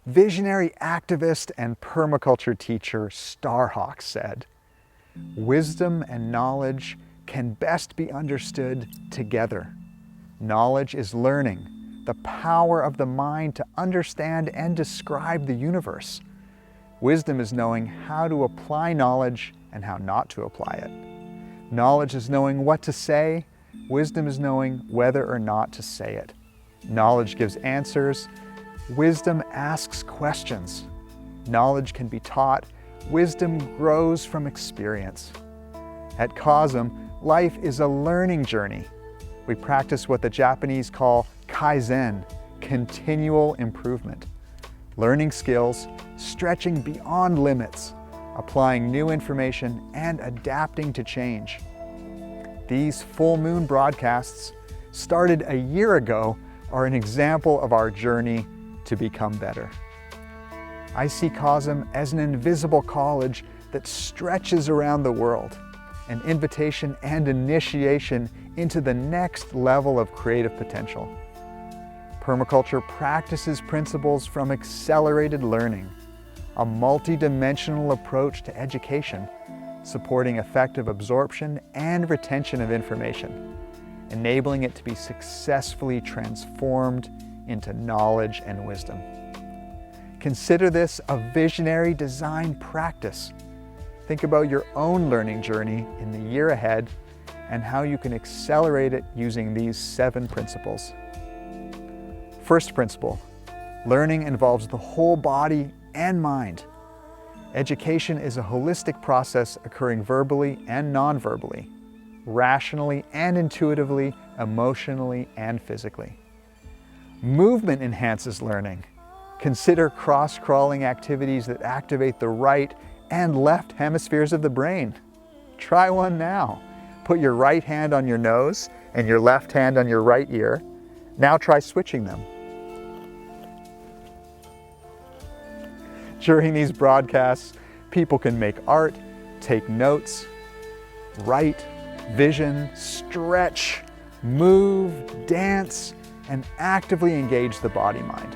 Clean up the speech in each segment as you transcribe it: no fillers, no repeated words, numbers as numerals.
Visionary activist and permaculture teacher Starhawk said, "Wisdom and knowledge can best be understood together. Knowledge is learning, the power of the mind to understand and describe the universe. Wisdom is knowing how to apply knowledge and how not to apply it. Knowledge is knowing what to say. Wisdom is knowing whether or not to say it. Knowledge gives answers. Wisdom asks questions. Knowledge can be taught. Wisdom grows from experience." At CoSM, life is a learning journey. We practice what the Japanese call Kaizen, continual improvement. Learning skills, stretching beyond limits, applying new information, and adapting to change. These full moon broadcasts, started a year ago, are an example of our journey to become better. I see CoSM as an invisible college that stretches around the world, an invitation and initiation into the next level of creative potential. Permaculture practices principles from accelerated learning, a multi-dimensional approach to education, supporting effective absorption and retention of information, enabling it to be successfully transformed into knowledge and wisdom. Consider this a visionary design practice. Think about your own learning journey in the year ahead and how you can accelerate it using these 7 principles. First principle, learning involves the whole body and mind. Education is a holistic process occurring verbally and non-verbally, rationally and intuitively, emotionally and physically. Movement enhances learning. Consider cross-crawling activities that activate the right and left hemispheres of the brain. Try one now. Put your right hand on your nose and your left hand on your right ear. Now try switching them. During these broadcasts, people can make art, take notes, write, vision, stretch, move, dance, and actively engage the body-mind.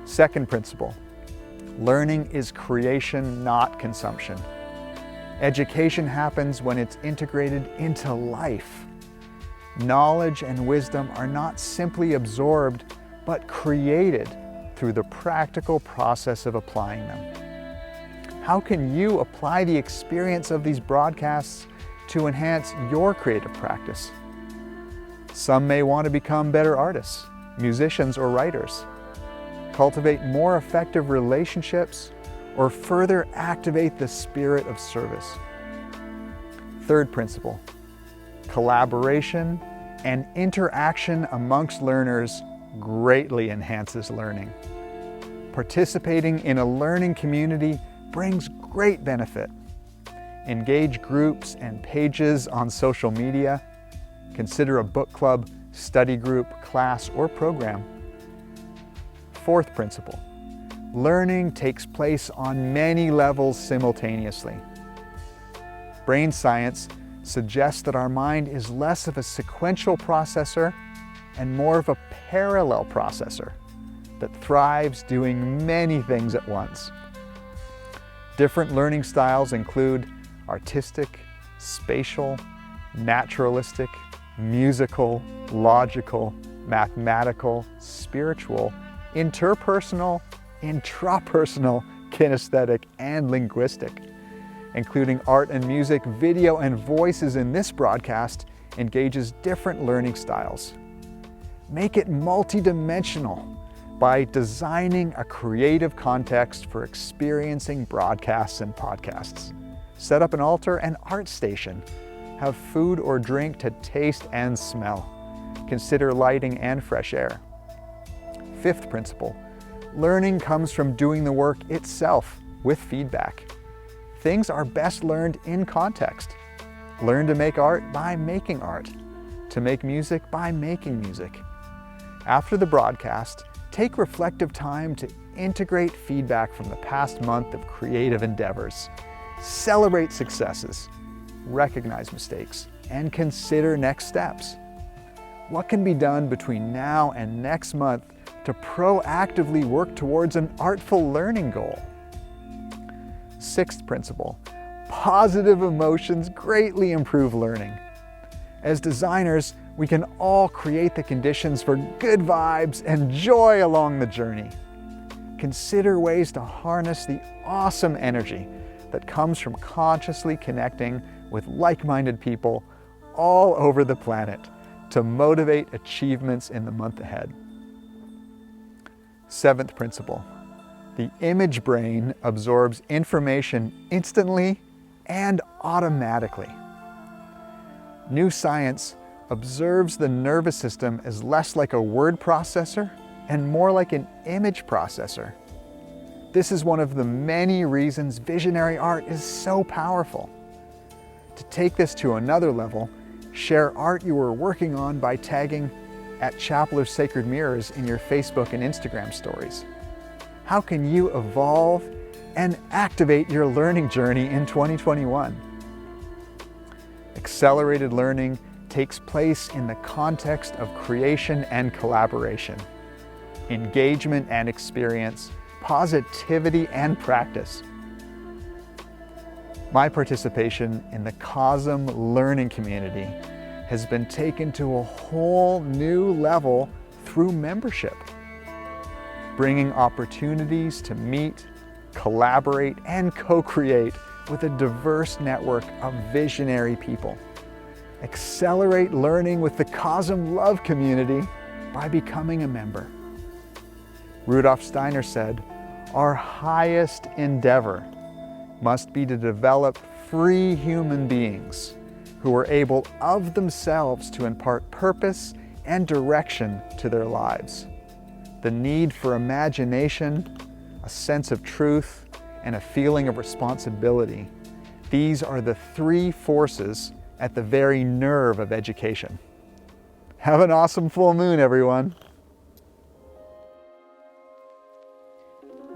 Second principle, learning is creation, not consumption. Education happens when it's integrated into life. Knowledge and wisdom are not simply absorbed, but created through the practical process of applying them. How can you apply the experience of these broadcasts to enhance your creative practice? Some may want to become better artists, musicians, or writers, cultivate more effective relationships, or further activate the spirit of service. Third principle, collaboration and interaction amongst learners greatly enhances learning. Participating in a learning community brings great benefit. Engage groups and pages on social media. Consider a book club, study group, class, or program. Fourth principle, learning takes place on many levels simultaneously. Brain science suggests that our mind is less of a sequential processor and more of a parallel processor that thrives doing many things at once. Different learning styles include artistic, spatial, naturalistic, musical, logical, mathematical, spiritual, interpersonal, intrapersonal, kinesthetic, and linguistic. Including art and music, video, and voices in this broadcast engages different learning styles. Make it multidimensional by designing a creative context for experiencing broadcasts and podcasts. Set up an altar and art station. Have food or drink to taste and smell. Consider lighting and fresh air. Fifth principle, learning comes from doing the work itself with feedback. Things are best learned in context. Learn to make art by making art. To make music by making music. After the broadcast, take reflective time to integrate feedback from the past month of creative endeavors. Celebrate successes, recognize mistakes, and consider next steps. What can be done between now and next month to proactively work towards an artful learning goal. Sixth principle, positive emotions greatly improve learning. As designers, we can all create the conditions for good vibes and joy along the journey. Consider ways to harness the awesome energy that comes from consciously connecting with like-minded people all over the planet to motivate achievements in the month ahead. Seventh principle, the image brain absorbs information instantly and automatically. New science observes the nervous system as less like a word processor and more like an image processor. This is one of the many reasons visionary art is so powerful. To take this to another level, share art you are working on by tagging @Chapel of Sacred Mirrors in your Facebook and Instagram stories. How can you evolve and activate your learning journey in 2021? Accelerated learning takes place in the context of creation and collaboration, engagement and experience, positivity and practice. My participation in the CoSM learning community has been taken to a whole new level through membership, bringing opportunities to meet, collaborate, and co-create with a diverse network of visionary people. Accelerate learning with the CoSM Love community by becoming a member. Rudolf Steiner said, "Our highest endeavor must be to develop free human beings who are able of themselves to impart purpose and direction to their lives. The need for imagination, a sense of truth, and a feeling of responsibility. These are the three forces at the very nerve of education." Have an awesome full moon, everyone.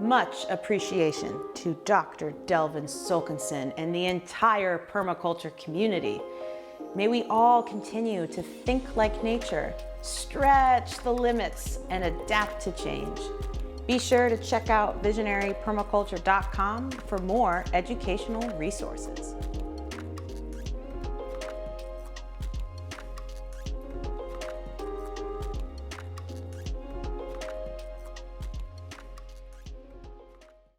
Much appreciation to Dr. Delvin Solkinson and the entire permaculture community. May we all continue to think like nature, stretch the limits, and adapt to change. Be sure to check out visionarypermaculture.com for more educational resources.